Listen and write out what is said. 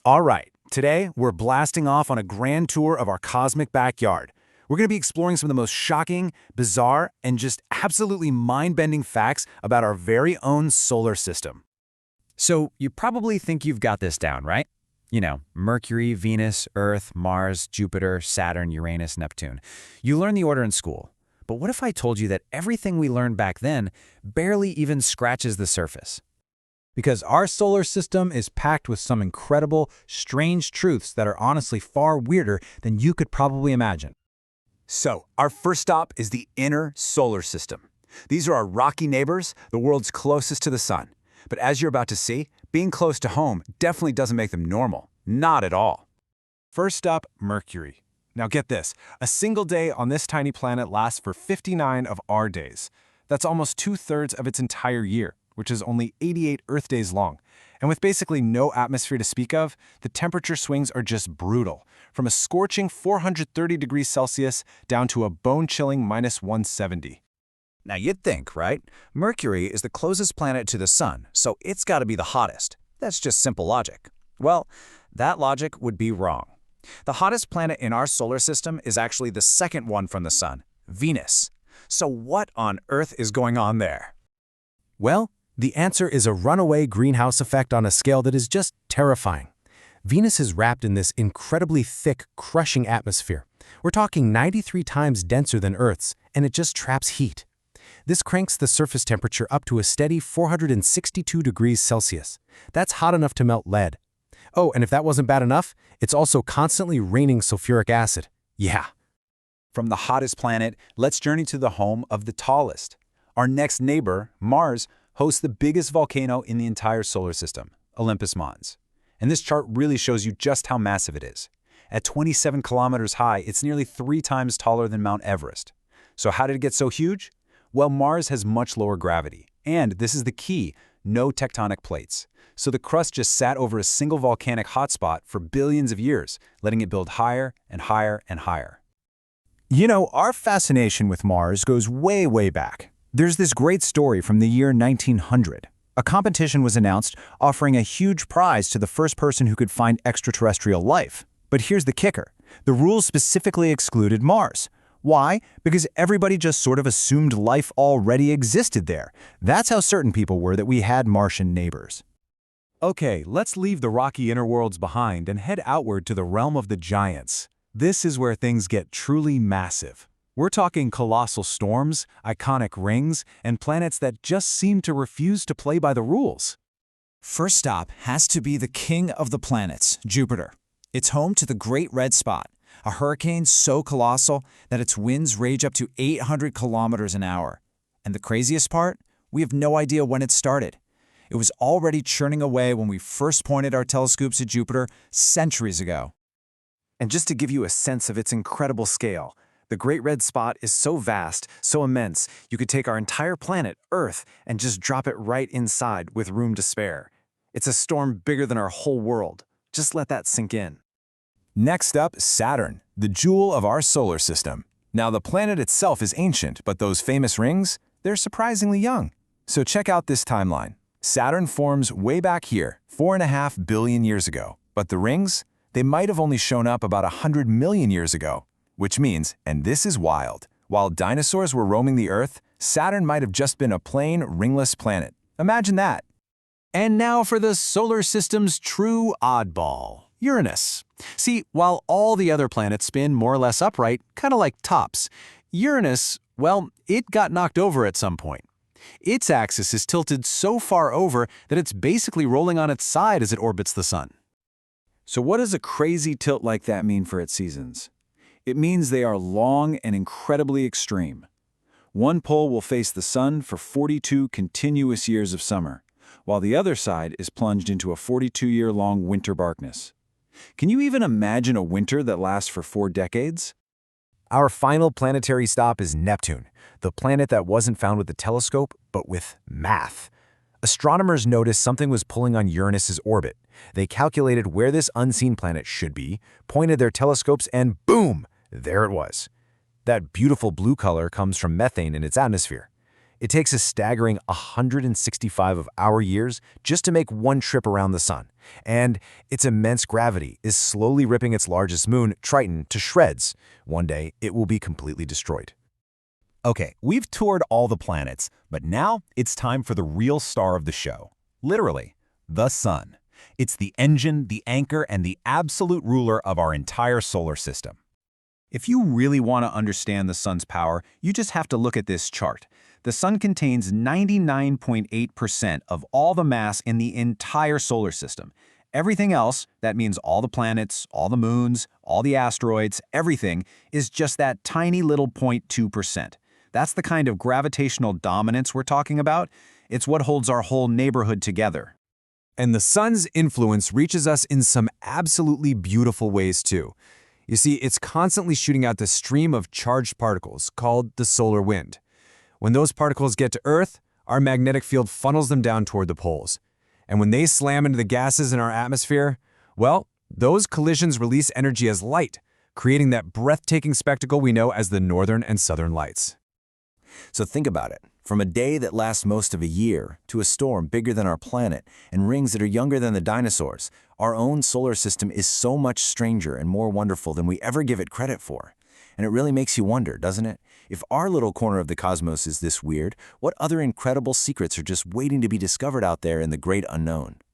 All right, today we're blasting off on a grand tour of our cosmic backyard. We're going to be exploring some of the most shocking, bizarre, and just absolutely mind-bending facts about our very own solar system. So you probably think you've got this down, right? You know, Mercury, Venus, Earth, Mars, Jupiter, Saturn, Uranus, Neptune. You learn the order in school. But what if I told you that everything we learned back then barely even scratches the surface? Because our solar system is packed with some incredible, strange truths that are honestly far weirder than you could probably imagine. So, our first stop is the inner solar system. These are our rocky neighbors, the world's closest to the sun. But as you're about to see, being close to home definitely doesn't make them normal. Not at all. First up, Mercury. Now get this, a single day on this tiny planet lasts for 59 of our days. That's almost 2/3 of its entire year, which is only 88 Earth days long. And with basically no atmosphere to speak of, the temperature swings are just brutal, from a scorching 430 degrees Celsius down to a bone-chilling -170. Now you'd think, right? Mercury is the closest planet to the sun, so it's got to be the hottest. That's just simple logic. Well, that logic would be wrong. The hottest planet in our solar system is actually the second one from the sun, Venus. So what on Earth is going on there? Well, the answer is a runaway greenhouse effect on a scale that is just terrifying. Venus is wrapped in this incredibly thick, crushing atmosphere. We're talking 93 times denser than Earth's, and it just traps heat. This cranks the surface temperature up to a steady 462 degrees Celsius. That's hot enough to melt lead. Oh, and if that wasn't bad enough, it's also constantly raining sulfuric acid. Yeah. From the hottest planet, let's journey to the home of the tallest. Our next neighbor, Mars, hosts the biggest volcano in the entire solar system, Olympus Mons. And this chart really shows you just how massive it is. At 27 kilometers high, it's nearly 3 times taller than Mount Everest. So how did it get so huge? Well, Mars has much lower gravity. And this is the key, no tectonic plates. So the crust just sat over a single volcanic hotspot for billions of years, letting it build higher and higher and higher. You know, our fascination with Mars goes way, way back. There's this great story from the year 1900. A competition was announced offering a huge prize to the first person who could find extraterrestrial life. But here's the kicker. The rules specifically excluded Mars. Why? Because everybody just sort of assumed life already existed there. That's how certain people were that we had Martian neighbors. Okay, let's leave the rocky inner worlds behind and head outward to the realm of the giants. This is where things get truly massive. We're talking colossal storms, iconic rings, and planets that just seem to refuse to play by the rules. First stop has to be the king of the planets, Jupiter. It's home to the Great Red Spot, a hurricane so colossal that its winds rage up to 800 kilometers an hour. And the craziest part? We have no idea when it started. It was already churning away when we first pointed our telescopes at Jupiter centuries ago. And just to give you a sense of its incredible scale, the Great Red Spot is so vast, so immense, you could take our entire planet, Earth, and just drop it right inside with room to spare. It's a storm bigger than our whole world. Just let that sink in. Next up, Saturn, the jewel of our solar system. Now, the planet itself is ancient, but those famous rings, they're surprisingly young. So check out this timeline. Saturn forms way back here, 4.5 billion years ago. But the rings? They might have only shown up about 100 million years ago. Which means, and this is wild, while dinosaurs were roaming the Earth, Saturn might have just been a plain, ringless planet. Imagine that. And now for the solar system's true oddball, Uranus. See, while all the other planets spin more or less upright, kind of like tops, Uranus, well, it got knocked over at some point. Its axis is tilted so far over that it's basically rolling on its side as it orbits the sun. So what does a crazy tilt like that mean for its seasons? It means they are long and incredibly extreme. One pole will face the sun for 42 continuous years of summer, while the other side is plunged into a 42-year-long winter darkness. Can you even imagine a winter that lasts for 4 decades? Our final planetary stop is Neptune, the planet that wasn't found with the telescope, but with math. Astronomers noticed something was pulling on Uranus's orbit. They calculated where this unseen planet should be, pointed their telescopes, and boom! There it was. That beautiful blue color comes from methane in its atmosphere. It takes a staggering 165 of our years just to make one trip around the sun, and its immense gravity is slowly ripping its largest moon, Triton, to shreds. One day, it will be completely destroyed. Okay, we've toured all the planets, but now it's time for the real star of the show. Literally, the Sun. It's the engine, the anchor, and the absolute ruler of our entire solar system. If you really want to understand the Sun's power, you just have to look at this chart. The Sun contains 99.8% of all the mass in the entire solar system. Everything else, that means all the planets, all the moons, all the asteroids, everything, is just that tiny little 0.2%. That's the kind of gravitational dominance we're talking about. It's what holds our whole neighborhood together. And the sun's influence reaches us in some absolutely beautiful ways too. You see, it's constantly shooting out this stream of charged particles called the solar wind. When those particles get to Earth, our magnetic field funnels them down toward the poles. And when they slam into the gases in our atmosphere, well, those collisions release energy as light, creating that breathtaking spectacle we know as the northern and southern lights. So think about it. From a day that lasts most of a year to a storm bigger than our planet and rings that are younger than the dinosaurs, our own solar system is so much stranger and more wonderful than we ever give it credit for. And it really makes you wonder, doesn't it? If our little corner of the cosmos is this weird, what other incredible secrets are just waiting to be discovered out there in the great unknown?